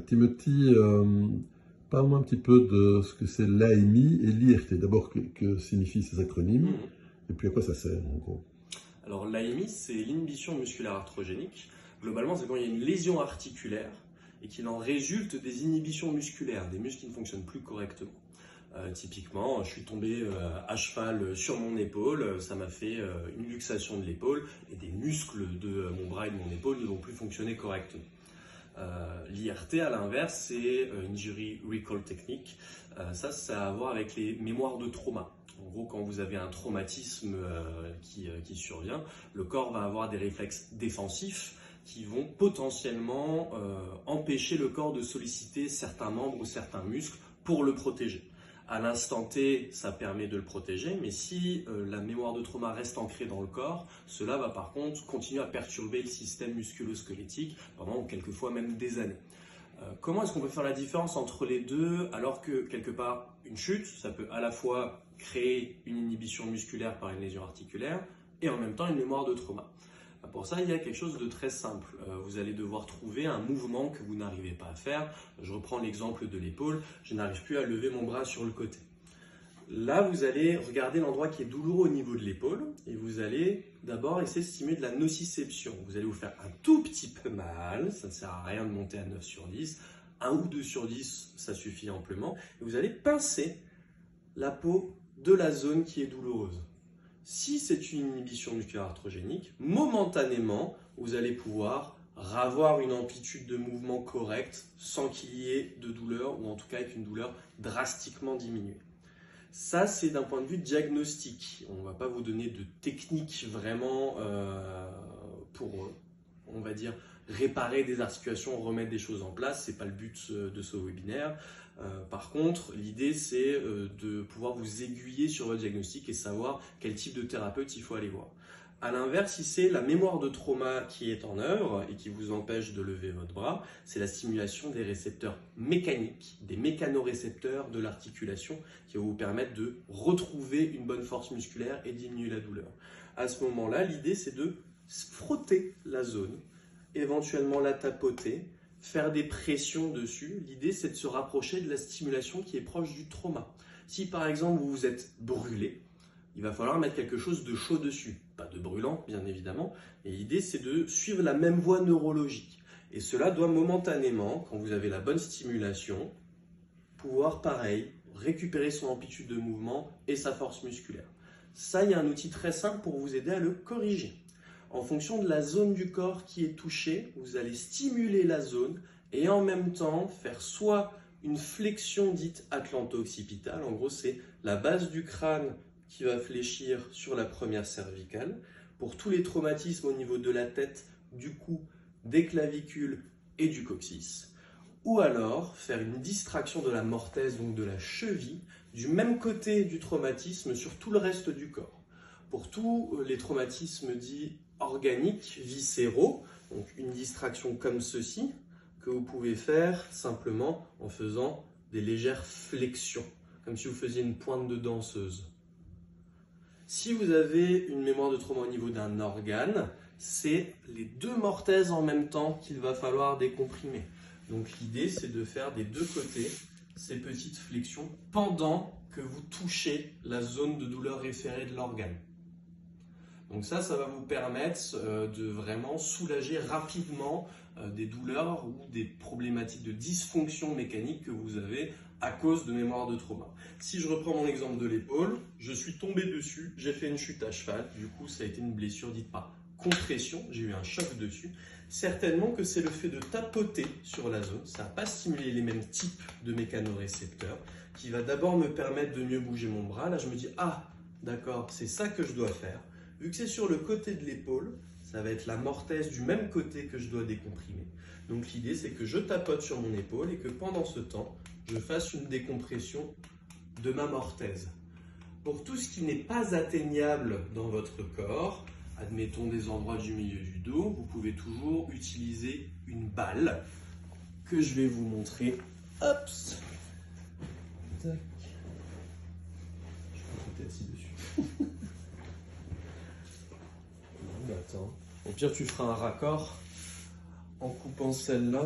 Timothy, parle-moi un petit peu de ce que c'est l'AMI et l'IRT. D'abord, que signifient ces acronymes et puis à quoi ça sert en gros? Alors l'AMI, c'est l'inhibition musculaire arthrogénique. Globalement, c'est quand il y a une lésion articulaire et qu'il en résulte des inhibitions musculaires, des muscles qui ne fonctionnent plus correctement. Typiquement, je suis tombé à cheval sur mon épaule, ça m'a fait une luxation de l'épaule et des muscles de mon bras et de mon épaule ne vont plus fonctionner correctement. L'IRT, à l'inverse, c'est Injury Recall Technique. Ça a à voir avec les mémoires de trauma. En gros, quand vous avez un traumatisme qui survient, le corps va avoir des réflexes défensifs qui vont potentiellement empêcher le corps de solliciter certains membres ou certains muscles pour le protéger. À l'instant T, ça permet de le protéger, mais si la mémoire de trauma reste ancrée dans le corps, cela va par contre continuer à perturber le système musculo-squelettique pendant quelquefois même des années. Comment est-ce qu'on peut faire la différence entre les deux alors que quelque part une chute, ça peut à la fois créer une inhibition musculaire par une lésion articulaire et en même temps une mémoire de trauma? Pour ça, il y a quelque chose de très simple. Vous allez devoir trouver un mouvement que vous n'arrivez pas à faire. Je reprends l'exemple de l'épaule. Je n'arrive plus à lever mon bras sur le côté. Là, vous allez regarder l'endroit qui est douloureux au niveau de l'épaule et vous allez d'abord essayer de stimuler de la nociception. Vous allez vous faire un tout petit peu mal. Ça ne sert à rien de monter à 9 sur 10. 1 ou 2 sur 10, ça suffit amplement. Et vous allez pincer la peau de la zone qui est douloureuse. Si c'est une inhibition musculaire arthrogénique, momentanément, vous allez pouvoir avoir une amplitude de mouvement correcte sans qu'il y ait de douleur ou en tout cas avec une douleur drastiquement diminuée. Ça, c'est d'un point de vue diagnostic. On ne va pas vous donner de technique vraiment pour, on va dire, réparer des articulations, remettre des choses en place. Ce n'est pas le but de ce webinaire. Par contre, l'idée, c'est de pouvoir vous aiguiller sur votre diagnostic et savoir quel type de thérapeute il faut aller voir. A l'inverse, si c'est la mémoire de trauma qui est en œuvre et qui vous empêche de lever votre bras, c'est la stimulation des récepteurs mécaniques, des mécanorécepteurs de l'articulation qui va vous permettre de retrouver une bonne force musculaire et diminuer la douleur. À ce moment-là, l'idée, c'est de frotter la zone, éventuellement la tapoter, faire des pressions dessus. L'idée, c'est de se rapprocher de la stimulation qui est proche du trauma. Si par exemple vous vous êtes brûlé, il va falloir mettre quelque chose de chaud dessus. Pas de brûlant, bien évidemment, mais l'idée, c'est de suivre la même voie neurologique. Et cela doit momentanément, quand vous avez la bonne stimulation, pouvoir, pareil, récupérer son amplitude de mouvement et sa force musculaire. Ça, il y a un outil très simple pour vous aider à le corriger. En fonction de la zone du corps qui est touchée, vous allez stimuler la zone et en même temps faire soit une flexion dite atlanto-occipitale. En gros, c'est la base du crâne qui va fléchir sur la première cervicale. Pour tous les traumatismes au niveau de la tête, du cou, des clavicules et du coccyx. Ou alors faire une distraction de la mortaise, donc de la cheville, du même côté du traumatisme sur tout le reste du corps. Pour tous les traumatismes dits organiques, viscéraux, donc une distraction comme ceci, que vous pouvez faire simplement en faisant des légères flexions, comme si vous faisiez une pointe de danseuse. Si vous avez une mémoire de trauma au niveau d'un organe, c'est les deux mortaises en même temps qu'il va falloir décomprimer. Donc l'idée, c'est de faire des deux côtés ces petites flexions pendant que vous touchez la zone de douleur référée de l'organe. Donc ça va vous permettre de vraiment soulager rapidement des douleurs ou des problématiques de dysfonction mécanique que vous avez à cause de mémoire de trauma. Si je reprends mon exemple de l'épaule, je suis tombé dessus, j'ai fait une chute à cheval, du coup ça a été une blessure dite par compression, j'ai eu un choc dessus. Certainement que c'est le fait de tapoter sur la zone, ça n'a pas stimulé les mêmes types de mécanorécepteurs, qui va d'abord me permettre de mieux bouger mon bras. Là je me dis, ah d'accord, c'est ça que je dois faire. Vu que c'est sur le côté de l'épaule, ça va être la mortaise du même côté que je dois décomprimer. Donc l'idée, c'est que je tapote sur mon épaule et que pendant ce temps, je fasse une décompression de ma mortaise. Pour tout ce qui n'est pas atteignable dans votre corps, admettons des endroits du milieu du dos, vous pouvez toujours utiliser une balle que je vais vous montrer. Hop! Tac. Je peux peut-être assis dessus. Attends. Au pire, tu feras un raccord en coupant celle-là.